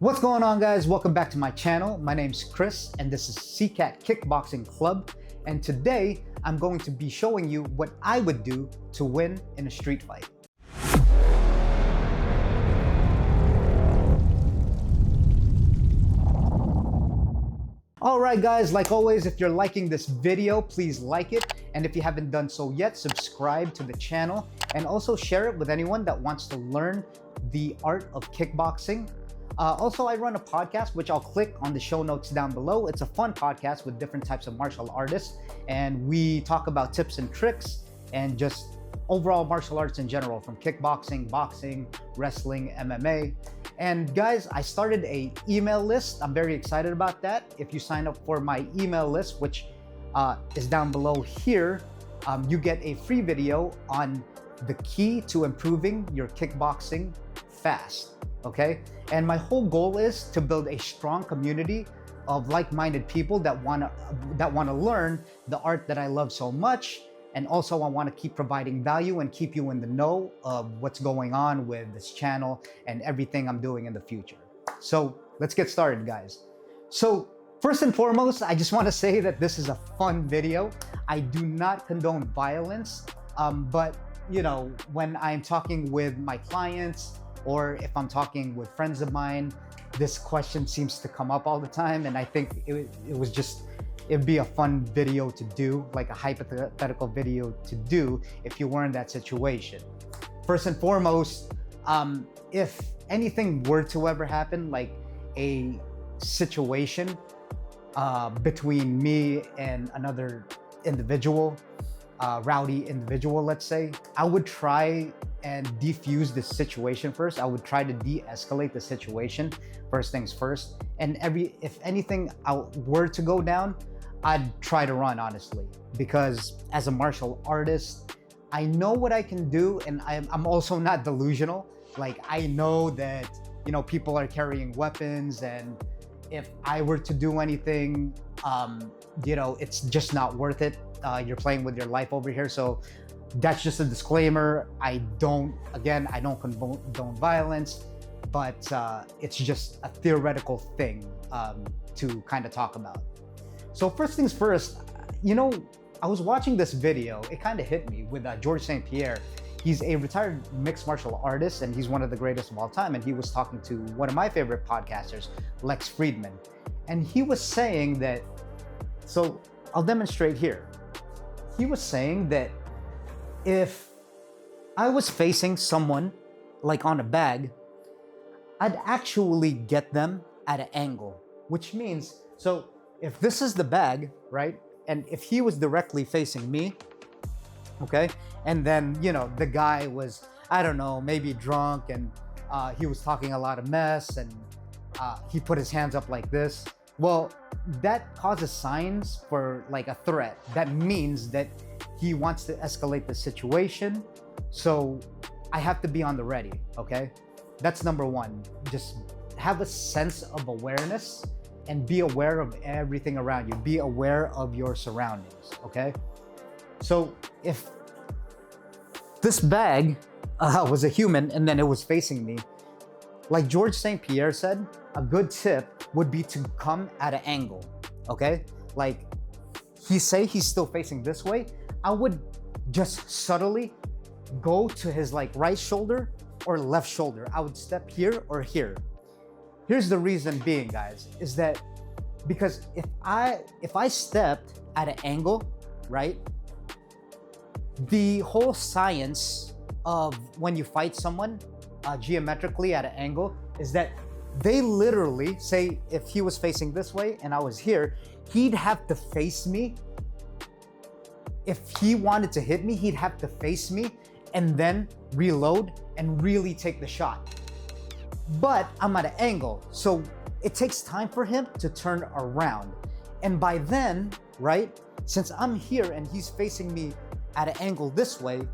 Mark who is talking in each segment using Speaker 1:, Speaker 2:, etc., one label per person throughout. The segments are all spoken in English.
Speaker 1: What's going on, guys? Welcome back to my channel. My name's Chris and this is Sicat Kickboxing Club. And today I'm going to be showing you what I would do to win in a street fight. Alright guys, like always, if you're liking this video, please like it. And if you haven't done so yet, subscribe to the channel and also share it with anyone that wants to learn the art of kickboxing. Also, I run a podcast, which I'll click on the show notes down below. It's a fun podcast with different types of martial artists. And we talk about tips and tricks and just overall martial arts in general, from kickboxing, boxing, wrestling, MMA. And guys, I started an email list. I'm very excited about that. If you sign up for my email list, which is down below here, you get a free video on the key to improving your kickboxing fast. Okay, and my whole goal is to build a strong community of like-minded people that wanna learn the art that I love so much. And also I want to keep providing value and keep you in the know of what's going on with this channel and everything I'm doing in the future. So let's get started, guys. So first and foremost, I just want to say that this is a fun video. I do not condone violence, but you know, when I'm talking with my clients, or if I'm talking with friends of mine, this question seems to come up all the time. And I think it'd be a fun video to do, like a hypothetical video to do if you were in that situation. First and foremost, if anything were to ever happen, like a situation between me and another individual, rowdy individual, let's say, I would try and defuse the situation first. I would try to de-escalate the situation first things first. And if anything were to go down, I'd try to run, honestly, because as a martial artist, I know what I can do, and I'm also not delusional. Like, I know that, you know, people are carrying weapons, and if I were to do anything, you know, it's just not worth it. You're playing with your life over here. So that's just a disclaimer. I don't condone violence, but it's just a theoretical thing to kind of talk about. So first things first, you know, I was watching this video. It kind of hit me with George St. Pierre. He's a retired mixed martial artist, and he's one of the greatest of all time. And he was talking to one of my favorite podcasters, Lex Friedman. And he was saying that, so I'll demonstrate here. He was saying that if I was facing someone like on a bag, I'd actually get them at an angle, which means, so if this is the bag, right? And if he was directly facing me, okay? And then, you know, the guy was, I don't know, maybe drunk, and he was talking a lot of mess, and he put his hands up like this. Well, that causes signs for like a threat. That means that he wants to escalate the situation. So I have to be on the ready, okay? That's number one. Just have a sense of awareness and be aware of everything around you. Be aware of your surroundings, okay? So if this bag was a human and then it was facing me, like George St. Pierre said, a good tip would be to come at an angle, okay? Like, he's still facing this way, I would just subtly go to his like right shoulder or left shoulder. I would step here or here. Here's the reason being, guys, is that because if I stepped at an angle, right? The whole science of when you fight someone geometrically at an angle is that they literally, say if he was facing this way and I was here, he'd have to face me. If he wanted to hit me, he'd have to face me and then reload and really take the shot. But I'm at an angle, so it takes time for him to turn around. And by then, right, since I'm here and he's facing me at an angle this way,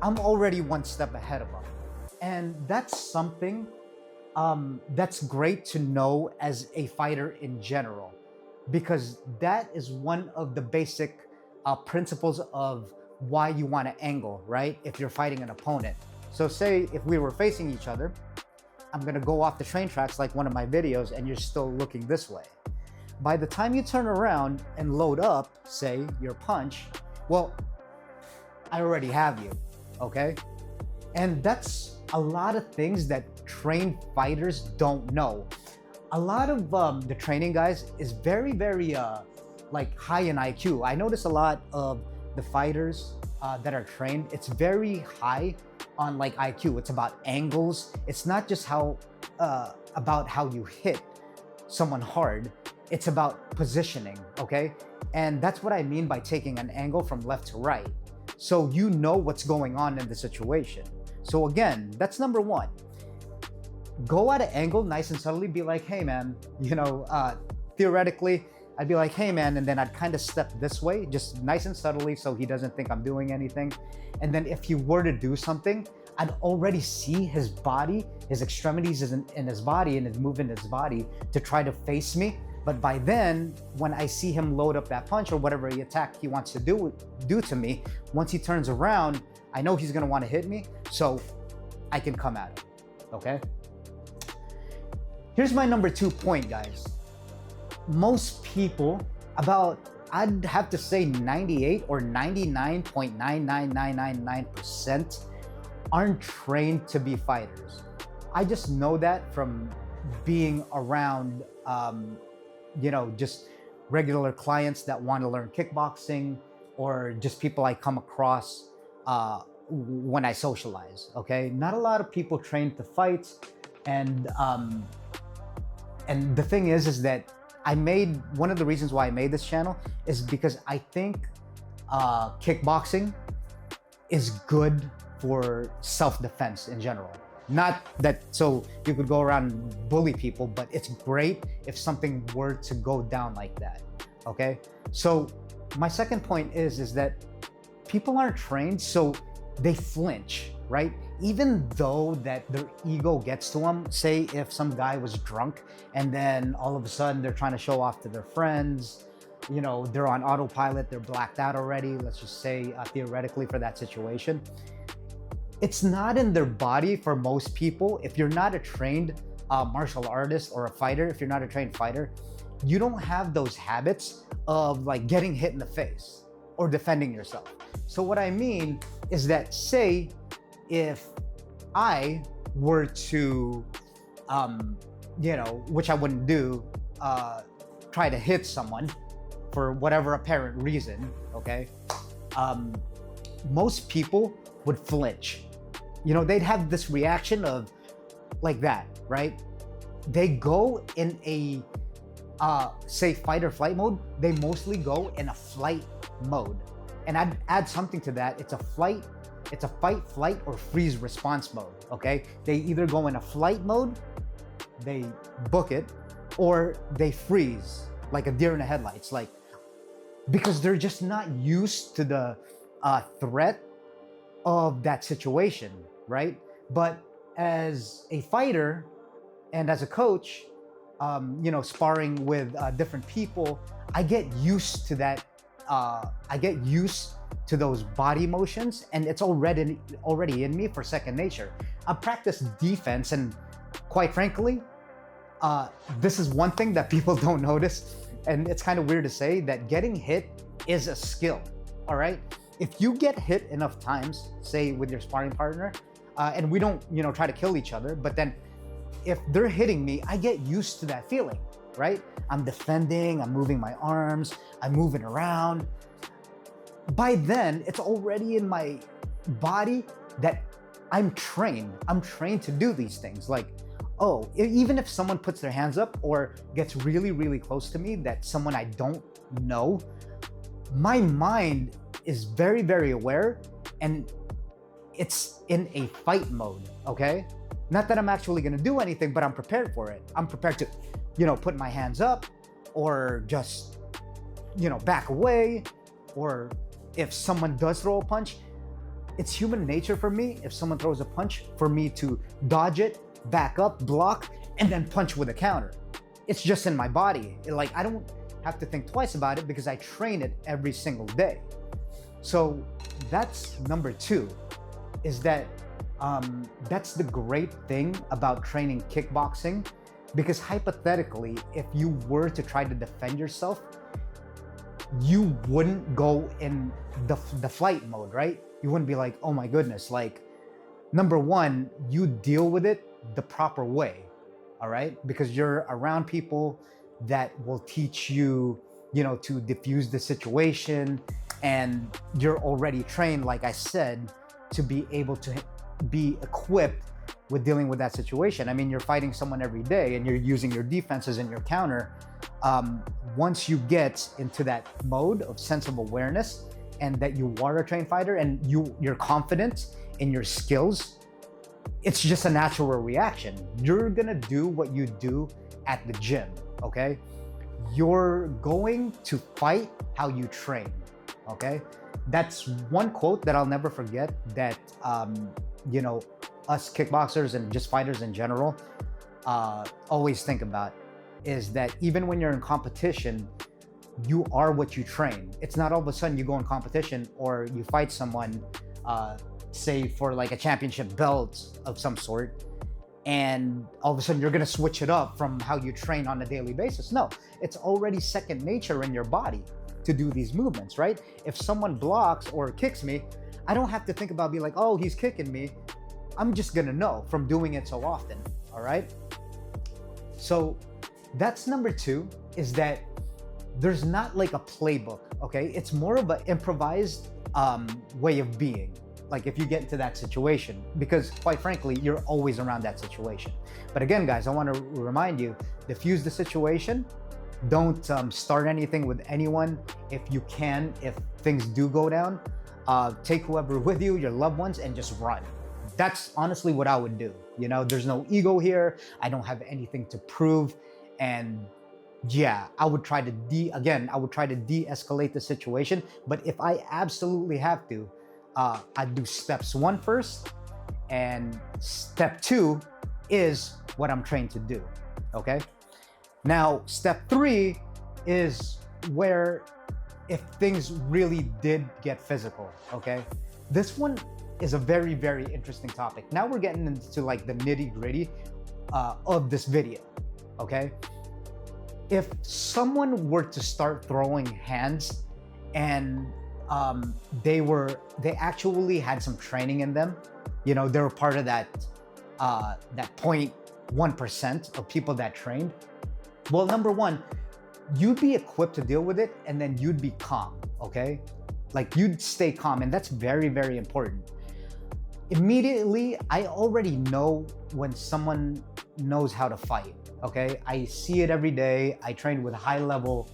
Speaker 1: I'm already one step ahead of him. And that's something that's great to know as a fighter in general, because that is one of the basic principles of why you want to angle, right? If you're fighting an opponent. So say if we were facing each other, I'm gonna go off the train tracks like one of my videos and you're still looking this way. By the time you turn around and load up, say, your punch, well, I already have you, okay? And that's a lot of things that trained fighters don't know. A lot of the training guys is very, very like high in IQ. I notice a lot of the fighters that are trained, it's very high on like IQ. It's about angles. It's not just about how you hit someone hard. It's about positioning, okay? And that's what I mean by taking an angle from left to right. So you know what's going on in the situation. So again, that's number one. Go at an angle nice and subtly, be like, hey man, theoretically, I'd be like, hey man, and then I'd kind of step this way, just nice and subtly so he doesn't think I'm doing anything. And then if he were to do something, I'd already see his body, his extremities in his body and his movement in his body to try to face me. But by then, when I see him load up that punch or whatever attack he wants to do to me, once he turns around, I know he's gonna wanna hit me, so I can come at him, okay? Here's my number 2 point, guys. Most people, I'd have to say 98 or 99.99999% aren't trained to be fighters. I just know that from being around, just regular clients that want to learn kickboxing, or just people I come across when I socialize, okay? Not a lot of people trained to fight, and the thing is that one of the reasons why I made this channel is because I think kickboxing is good for self-defense in general. Not that so you could go around and bully people, but it's great if something were to go down like that, okay? So my second point is that people aren't trained, so they flinch, right? Even though that their ego gets to them. Say if some guy was drunk and then all of a sudden they're trying to show off to their friends, they're on autopilot, they're blacked out already, let's just say theoretically for that situation. It's not in their body for most people. If you're not a trained martial artist or a fighter, if you're not a trained fighter, you don't have those habits of like getting hit in the face or defending yourself. So what I mean is that, say if I were to, which I wouldn't do, try to hit someone for whatever apparent reason, okay? Most people would flinch. They'd have this reaction of like that, right? They go in a, say, fight or flight mode. They mostly go in a flight mode. And I'd add something to that. It's a fight, flight, or freeze response mode, okay? They either go in a flight mode, they book it, or they freeze like a deer in the headlights, because they're just not used to the threat of that situation, right? But as a fighter and as a coach, sparring with different people, I get used to that. I get used to those body motions, and it's already in me for second nature. I practice defense, and quite frankly, this is one thing that people don't notice, and it's kind of weird to say, that getting hit is a skill, all right? If you get hit enough times, say with your sparring partner, and we don't, try to kill each other, but then if they're hitting me, I get used to that feeling, right? I'm defending, I'm moving my arms, I'm moving around. By then, it's already in my body that I'm trained. I'm trained to do these things. Like, oh, even if someone puts their hands up or gets really, really close to me, that someone I don't know, my mind is very, very aware, and it's in a fight mode, okay? Not that I'm actually gonna do anything, but I'm prepared for it. I'm prepared to, put my hands up, or just, back away, or if someone does throw a punch, it's human nature for me, if someone throws a punch, for me to dodge it, back up, block, and then punch with a counter. It's just in my body. I don't have to think twice about it because I train it every single day. So that's number 2, is that That's the great thing about training kickboxing, because hypothetically, if you were to try to defend yourself, you wouldn't go in the flight mode, right? You wouldn't be like, oh my goodness, like, number one, you deal with it the proper way, all right? Because you're around people that will teach you, to diffuse the situation, and you're already trained, like I said, to be able to be equipped with dealing with that situation. I mean, you're fighting someone every day and you're using your defenses and your counter. Once you get into that mode of sense of awareness and that you are a trained fighter and you're confident in your skills, it's just a natural reaction. You're gonna do what you do at the gym, okay? You're going to fight how you train, okay? That's one quote that I'll never forget that, us kickboxers and just fighters in general always think about, is that even when you're in competition, you are what you train. It's not all of a sudden you go in competition or you fight someone, say for like a championship belt of some sort, and all of a sudden you're gonna switch it up from how you train on a daily basis. No, it's already second nature in your body to do these movements, right? If someone blocks or kicks me, I don't have to think about being like, oh, he's kicking me. I'm just gonna know from doing it so often, all right? So that's number two, is that there's not like a playbook, okay? It's more of an improvised way of being. Like if you get into that situation, because quite frankly, you're always around that situation. But again, guys, I want to remind you, diffuse the situation. Don't start anything with anyone. If you can, if things do go down, take whoever with you, your loved ones, and just run. That's honestly what I would do. There's no ego here. I don't have anything to prove. And yeah, I would try to de-escalate the situation. But if I absolutely have to, I'd do steps 1 first, and step 2 is what I'm trained to do, okay? Now, step 3 is where if things really did get physical, okay? This one is a very, very interesting topic. Now we're getting into like the nitty-gritty of this video, okay? If someone were to start throwing hands and they actually had some training in them, they were part of that 0.1% of people that trained. Well, number one, you'd be equipped to deal with it, and then you'd be calm, okay? Like you'd stay calm, and that's very, very important. Immediately, I already know when someone knows how to fight, okay? I see it every day. I train with high-level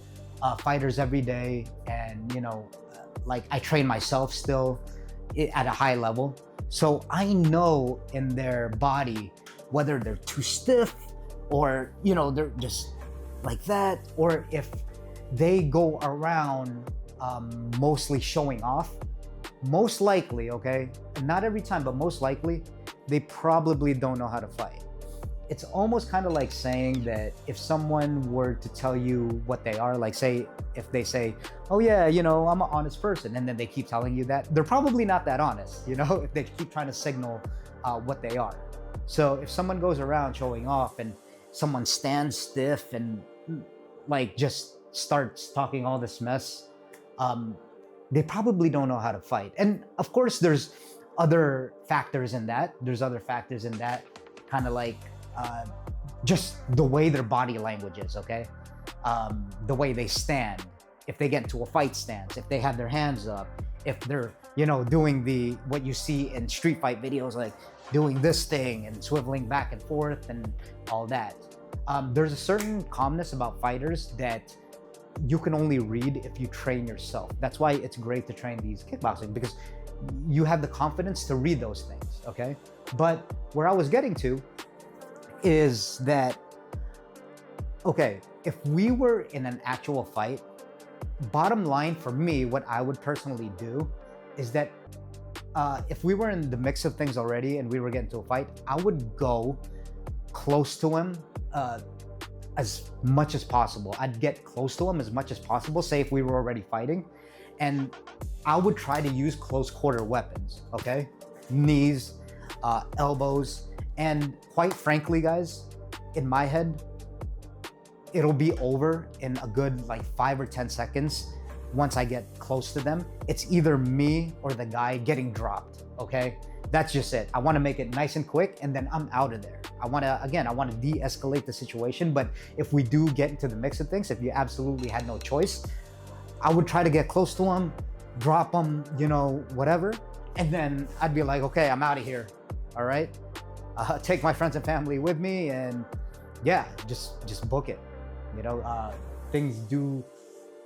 Speaker 1: fighters every day, and like I train myself still at a high level. So I know in their body whether they're too stiff or, they're just like that, or if they go around mostly showing off. Most likely, okay, not every time, but most likely, they probably don't know how to fight. It's almost kind of like saying that if someone were to tell you what they are, like say, if they say, oh yeah, I'm an honest person, and then they keep telling you that, they're probably not that honest, if they keep trying to signal what they are. So if someone goes around showing off and someone stands stiff and like just starts talking all this mess, they probably don't know how to fight. And of course, there's other factors in that. Kind of like just the way their body language is, okay? The way they stand, if they get into a fight stance, if they have their hands up, if they're, doing what you see in street fight videos, like doing this thing and swiveling back and forth and all that. There's a certain calmness about fighters that you can only read if you train yourself. That's why it's great to train these kickboxing, because you have the confidence to read those things, okay? But where I was getting to is that, okay, if we were in an actual fight, bottom line for me, what I would personally do is that if we were in the mix of things already and we were getting to a fight, I would go close to him as much as possible. I'd get close to him as much as possible, say if we were already fighting, and I would try to use close quarter weapons, okay? Knees, elbows. And quite frankly, guys, in my head, it'll be over in a good like 5 or 10 seconds. Once I get close to them, it's either me or the guy getting dropped, okay? That's just it. I wanna make it nice and quick, and then I'm out of there. I wanna de-escalate the situation, but if we do get into the mix of things, if you absolutely had no choice, I would try to get close to him, drop him, you know, whatever, and then I'd be like, okay, I'm out of here, all right? Take my friends and family with me, and yeah, just book it. You know, things do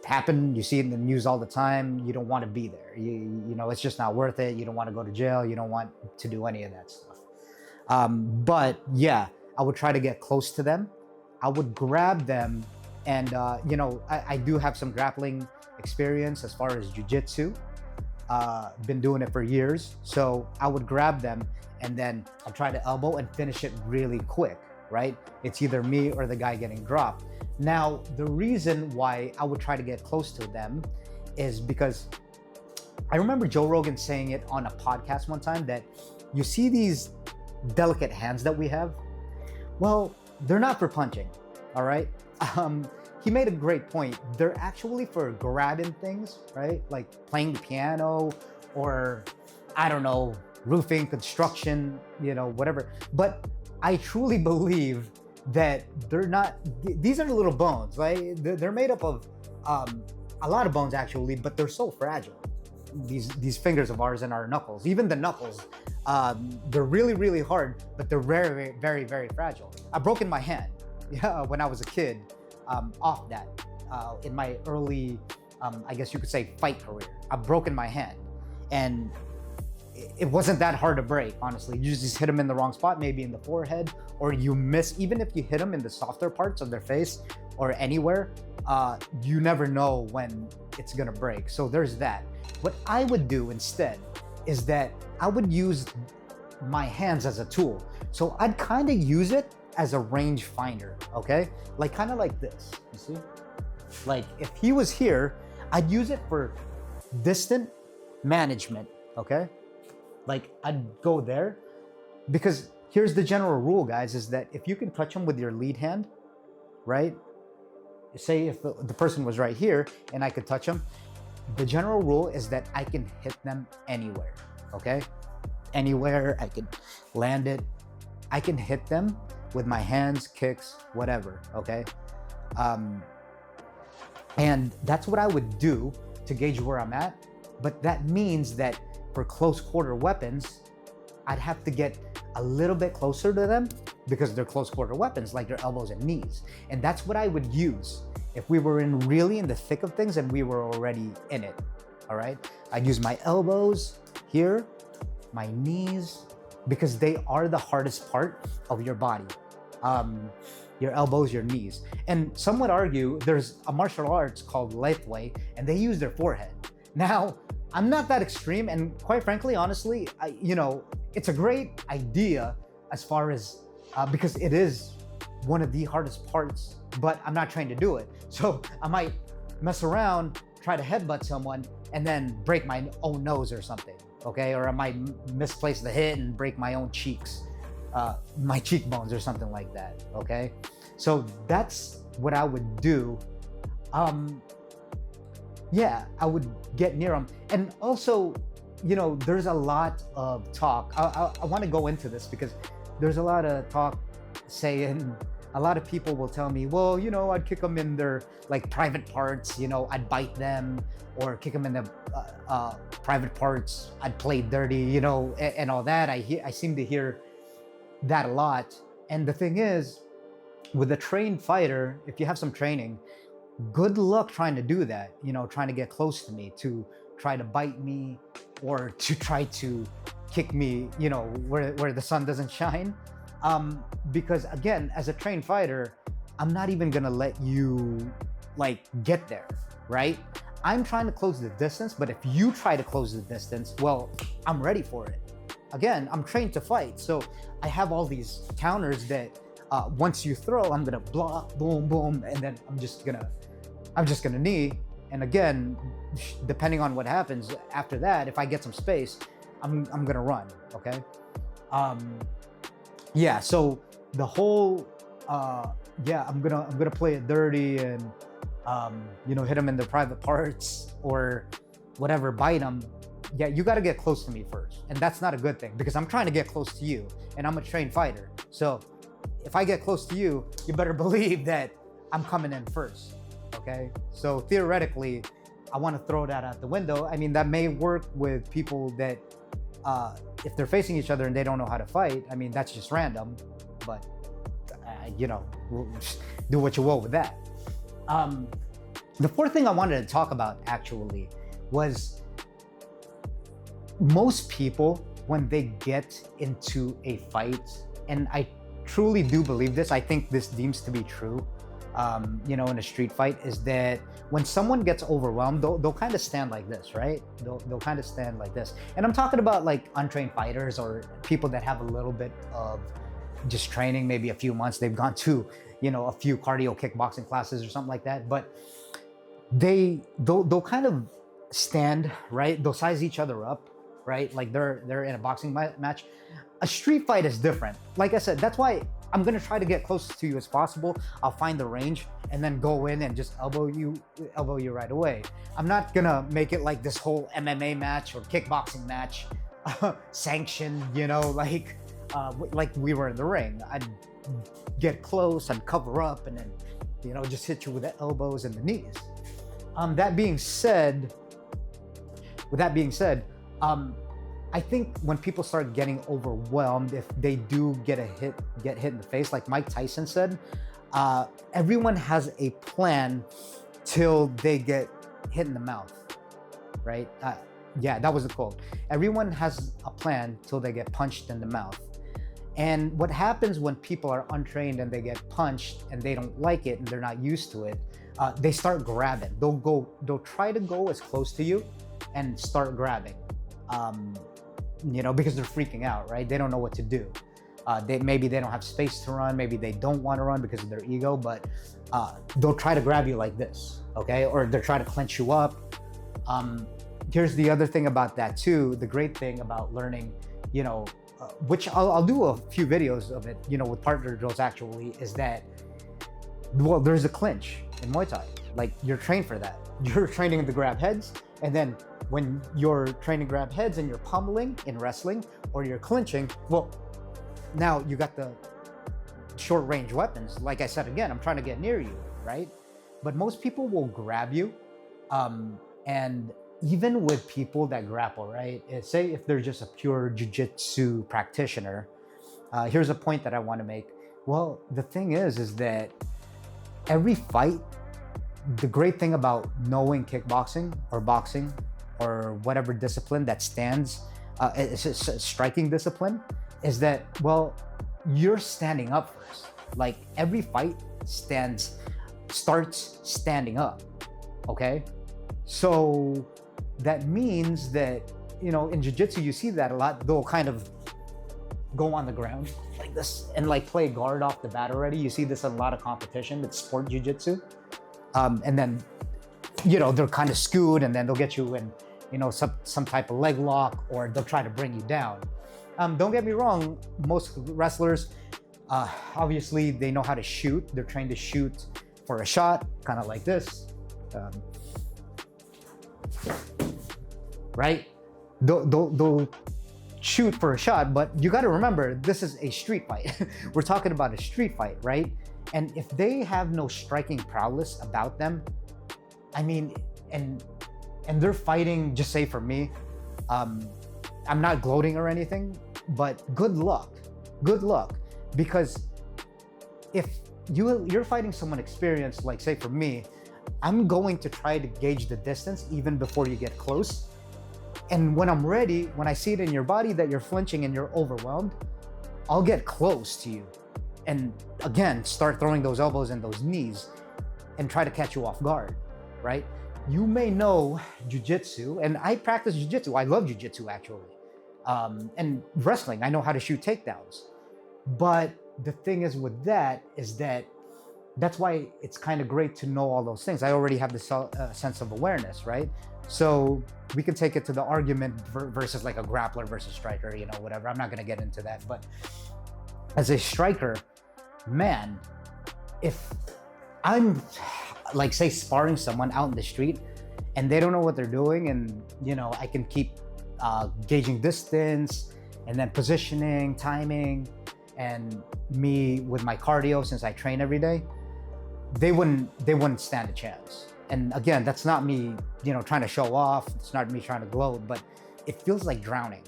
Speaker 1: happen. You see it in the news all the time. You don't want to be there. You know, it's just not worth it. You don't want to go to jail. You don't want to do any of that stuff. But yeah, I would try to get close to them. I would grab them, and you know, I do have some grappling experience as far as jiu-jitsu. Been doing it for years. So I would grab them, and then I'll try to elbow and finish it really quick, right? It's either me or the guy getting dropped. Now, the reason why I would try to get close to them is because I remember Joe Rogan saying it on a podcast one time, that you see these delicate hands that we have. Well, they're not for punching, all right? He made a great point. They're actually for grabbing things, right? Like playing the piano, or I don't know, roofing, construction, you know, whatever. But I truly believe that they're not, these are little bones, right? They're made up of a lot of bones actually, but they're so fragile. These fingers of ours and our knuckles, even the knuckles, they're really, really hard, but they're very, very, very fragile. I've broken my hand when I was a kid off that in my early, I guess you could say, fight career. I've broken my hand, and it wasn't that hard to break, honestly. You just hit them in the wrong spot, maybe in the forehead, or you miss. Even if you hit them in the softer parts of their face or anywhere, you never know when it's gonna break. So there's that. What I would do instead is that I would use my hands as a tool. So I'd kind of use it as a range finder, okay? Like kind of like this, you see? Like if he was here, I'd use it for distant management, okay? Like I'd go there, because here's the general rule, guys, is that if you can touch them with your lead hand, right? Say if the person was right here and I could touch them, the general rule is that I can hit them anywhere, okay? Anywhere, I can land it. I can hit them with my hands, kicks, whatever, okay? And that's what I would do to gauge where I'm at. But that means that for close quarter weapons, I'd have to get a little bit closer to them, because they're close quarter weapons, like their elbows and knees. And that's what I would use if we were really in the thick of things and we were already in it, all right? I'd use my elbows here, my knees, because they are the hardest part of your body. Your elbows, your knees. And some would argue there's a martial arts called Muay, and they use their forehead. Now, I'm not that extreme, and quite frankly, honestly, you know, it's a great idea as far as, because it is one of the hardest parts, but I'm not trained to do it. So I might mess around, try to headbutt someone, and then break my own nose or something, okay? Or I might misplace the hit and break my own cheeks, my cheekbones or something like that, okay? So that's what I would do. Yeah, I would get near them. And also, you know, there's a lot of talk. I want to go into this because there's a lot of talk saying, a lot of people will tell me, well, you know, I'd kick them in their like private parts, you know, I'd bite them, or kick them in the private parts, I'd play dirty, you know, and all that. I seem to hear that a lot. And the thing is, with a trained fighter, if you have some training, good luck trying to do that, you know, trying to get close to me, to try to bite me, or to try to kick me, you know, where the sun doesn't shine. Because again, as a trained fighter, I'm not even gonna let you like get there, right? I'm trying to close the distance, but if you try to close the distance, well, I'm ready for it. Again, I'm trained to fight, so I have all these counters that once you throw, I'm gonna block, boom, boom, and then I'm just gonna knee. And again, depending on what happens after that, if I get some space, I'm gonna run, okay? Yeah, so the whole I'm gonna play it dirty and hit them in their private parts or whatever, bite them. Yeah, you got to get close to me first, and that's not a good thing because I'm trying to get close to you, and I'm a trained fighter. So if I get close to you, you better believe that I'm coming in first. Okay, so theoretically, I want to throw that out the window. I mean, that may work with people that if they're facing each other and they don't know how to fight. I mean, that's just random, but do what you will with that. The fourth thing I wanted to talk about actually was most people, when they get into a fight, and I truly do believe this, I think this deems to be true, in a street fight, is that when someone gets overwhelmed, they'll kind of stand like this, right? They'll kind of stand like this. And I'm talking about like untrained fighters or people that have a little bit of just training, maybe a few months, they've gone to, a few cardio kickboxing classes or something like that. But they'll kind of stand, right? They'll size each other up, right? Like they're in a boxing match. A street fight is different. Like I said, that's why I'm gonna try to get close to you as possible. I'll find the range and then go in and just elbow you right away. I'm not gonna make it like this whole MMA match or kickboxing match, sanctioned, like we were in the ring. I'd get close and cover up and then, just hit you with the elbows and the knees. With that being said, I think when people start getting overwhelmed, if they do get hit in the face, like Mike Tyson said, everyone has a plan till they get hit in the mouth, right? Yeah, that was the quote. Everyone has a plan till they get punched in the mouth. And what happens when people are untrained and they get punched and they don't like it and they're not used to it, they start grabbing. They'll try to go as close to you and start grabbing. Because they're freaking out, right? They don't know what to do. Maybe they don't have space to run. Maybe they don't want to run because of their ego, but they'll try to grab you like this, okay? Or they'll try to clench you up. Here's the other thing about that too. The great thing about learning, which I'll do a few videos of it, with partner drills actually, is that, well, there's a clinch in Muay Thai. Like, you're trained for that. You're training to grab heads, and then when you're training to grab heads and you're pummeling in wrestling or you're clinching, well, now you got the short range weapons. Like I said, again, I'm trying to get near you, right? But most people will grab you. And even with people that grapple, right? Say if they're just a pure jiu-jitsu practitioner, here's a point that I want to make. Well, the thing is that every fight, the great thing about knowing kickboxing or boxing or whatever discipline that stands, it's a striking discipline, is that, well, you're standing up first. Like, every fight starts standing up, okay? So that means that, in jiu-jitsu, you see that a lot. They'll kind of go on the ground like this and like play guard off the bat already. You see this in a lot of competition. It's sport jiu-jitsu. And then, they're kind of skewed and then they'll get you in, some type of leg lock, or they'll try to bring you down. Don't get me wrong. Most wrestlers, obviously they know how to shoot. They're trained to shoot for a shot, kind of like this. Right? They'll shoot for a shot, but you got to remember, this is a street fight. We're talking about a street fight, right? And if they have no striking prowess about them, I mean, and they're fighting, just say for me, I'm not gloating or anything, but good luck, because if you're fighting someone experienced, like say for me, I'm going to try to gauge the distance even before you get close. And when I'm ready, when I see it in your body that you're flinching and you're overwhelmed, I'll get close to you. And again, start throwing those elbows and those knees and try to catch you off guard, right? You may know jiu-jitsu, and I practice jiu-jitsu. I love jiu-jitsu actually. And wrestling, I know how to shoot takedowns. But the thing is with that is that that's why it's kind of great to know all those things. I already have this sense of awareness, right? So we can take it to the argument versus like a grappler versus striker, you know, whatever. I'm not going to get into that. But as a striker, man, if I'm like, say, sparring someone out in the street and they don't know what they're doing, and, you know, I can keep gauging distance and then positioning, timing, and me with my cardio, since I train every day, they wouldn't stand a chance. And again, that's not me, you know, trying to show off. It's not me trying to gloat, but it feels like drowning.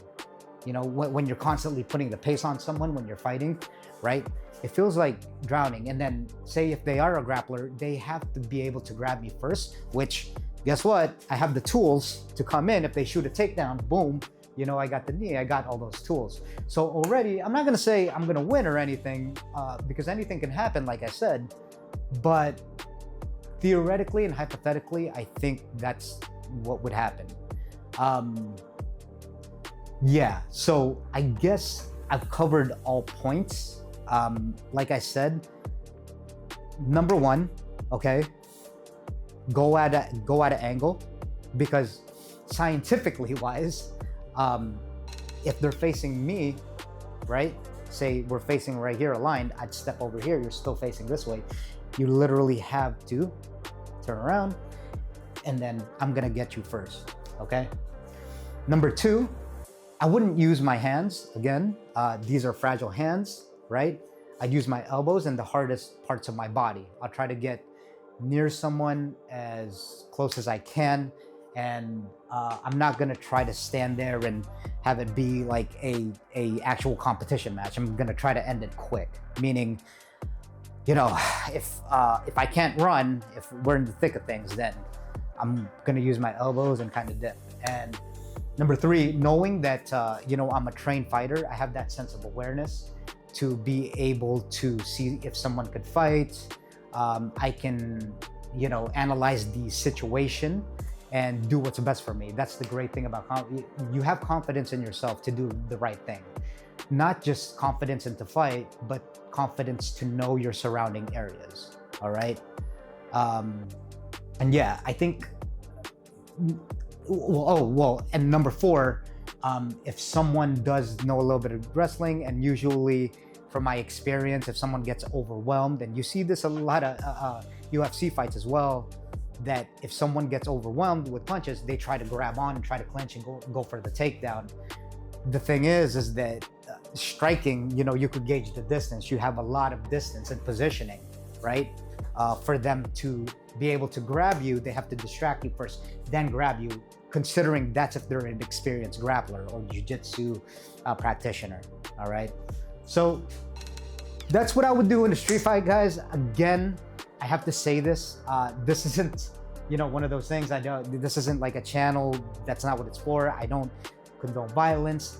Speaker 1: You know, when you're constantly putting the pace on someone when you're fighting, right? It feels like drowning. And then say if they are a grappler, they have to be able to grab me first, which guess what? I have the tools to come in. If they shoot a takedown, boom, you know, I got the knee, I got all those tools. So already, I'm not gonna say I'm gonna win or anything, because anything can happen, like I said, but theoretically and hypothetically, I think that's what would happen. Yeah, so I guess I've covered all points. Like I said, number one, okay, go at an angle, because scientifically wise, if they're facing me, right? Say we're facing right here aligned, I'd step over here, you're still facing this way. You literally have to turn around, and then I'm gonna get you first, okay? Number two, I wouldn't use my hands again. These are fragile hands, right? I'd use my elbows and the hardest parts of my body. I'll try to get near someone as close as I can, and I'm not gonna try to stand there and have it be like a actual competition match. I'm gonna try to end it quick, meaning, you know, if I can't run, if we're in the thick of things, then I'm gonna use my elbows and kind of dip. And number three, knowing that, you know, I'm a trained fighter, I have that sense of awareness to be able to see if someone could fight. I can, you know, analyze the situation and do what's best for me. That's the great thing about you have confidence in yourself to do the right thing. Not just confidence in to fight, but confidence to know your surrounding areas, all right? And yeah, I think, and number four, if someone does know a little bit of wrestling, and usually from my experience, if someone gets overwhelmed, and you see this a lot of UFC fights as well, that if someone gets overwhelmed with punches, they try to grab on and try to clinch and go for the takedown. The thing is that striking, you know, you could gauge the distance. You have a lot of distance and positioning, right? For them to be able to grab you, they have to distract you first, then grab you, considering that's if they're an experienced grappler or jiu-jitsu practitioner, all right? So that's what I would do in a street fight, guys. Again, I have to say this, this isn't, you know, one of those things, this isn't like a channel, that's not what it's for. I don't condone violence.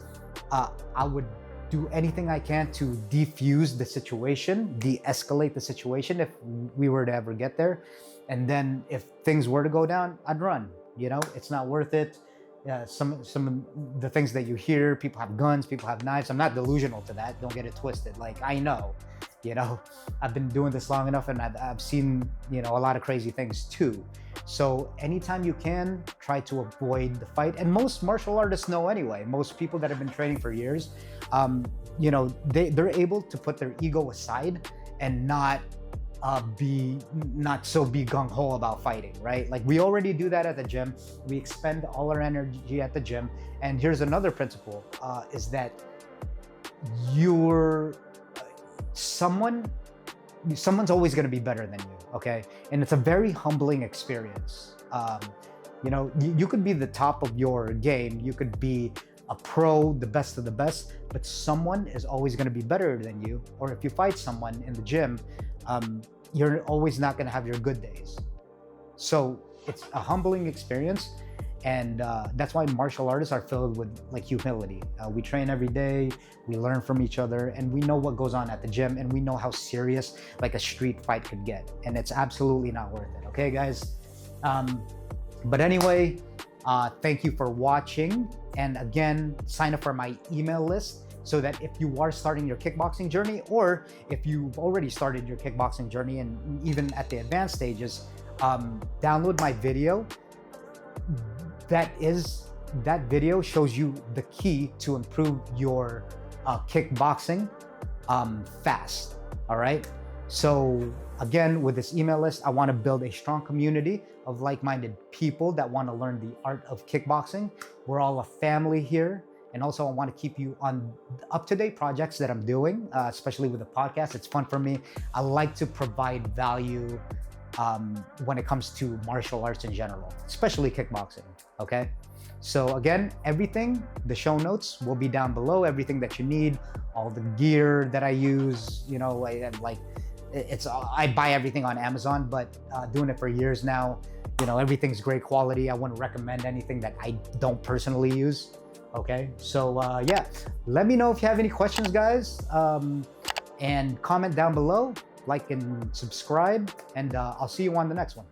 Speaker 1: I would do anything I can to defuse the situation, de-escalate the situation if we were to ever get there. And then if things were to go down, I'd run, you know, it's not worth it. Some of the things that you hear, people have guns, people have knives. I'm not delusional to that, don't get it twisted. Like, I know, you know, I've been doing this long enough, and I've seen, you know, a lot of crazy things too. So anytime you can, try to avoid the fight. And most martial artists know anyway, most people that have been training for years, you know, they're able to put their ego aside and not be gung-ho about fighting, right? Like, we already do that at the gym. We expend all our energy at the gym. And here's another principle, is that someone's always going to be better than you, okay? And it's a very humbling experience. You know, you could be the top of your game, you could be a pro, the best of the best, but someone is always going to be better than you. Or if you fight someone in the gym, you're always not going to have your good days. So it's a humbling experience. And that's why martial artists are filled with like humility. We train every day, we learn from each other, and we know what goes on at the gym, and we know how serious like a street fight could get. And it's absolutely not worth it, okay, guys? But anyway, thank you for watching. And again, sign up for my email list so that if you are starting your kickboxing journey, or if you've already started your kickboxing journey and even at the advanced stages, download my video. That video shows you the key to improve your kickboxing fast. All right. So again, with this email list, I want to build a strong community of like-minded people that want to learn the art of kickboxing. We're all a family here. And also I want to keep you on up-to-date projects that I'm doing, especially with the podcast. It's fun for me. I like to provide value when it comes to martial arts in general, especially kickboxing, okay? So again, everything, the show notes will be down below, everything that you need, all the gear that I use, you know, I buy everything on Amazon, but doing it for years now, you know, everything's great quality. I wouldn't recommend anything that I don't personally use, okay? So yeah, let me know if you have any questions, guys, and comment down below, like and subscribe, and I'll see you on the next one.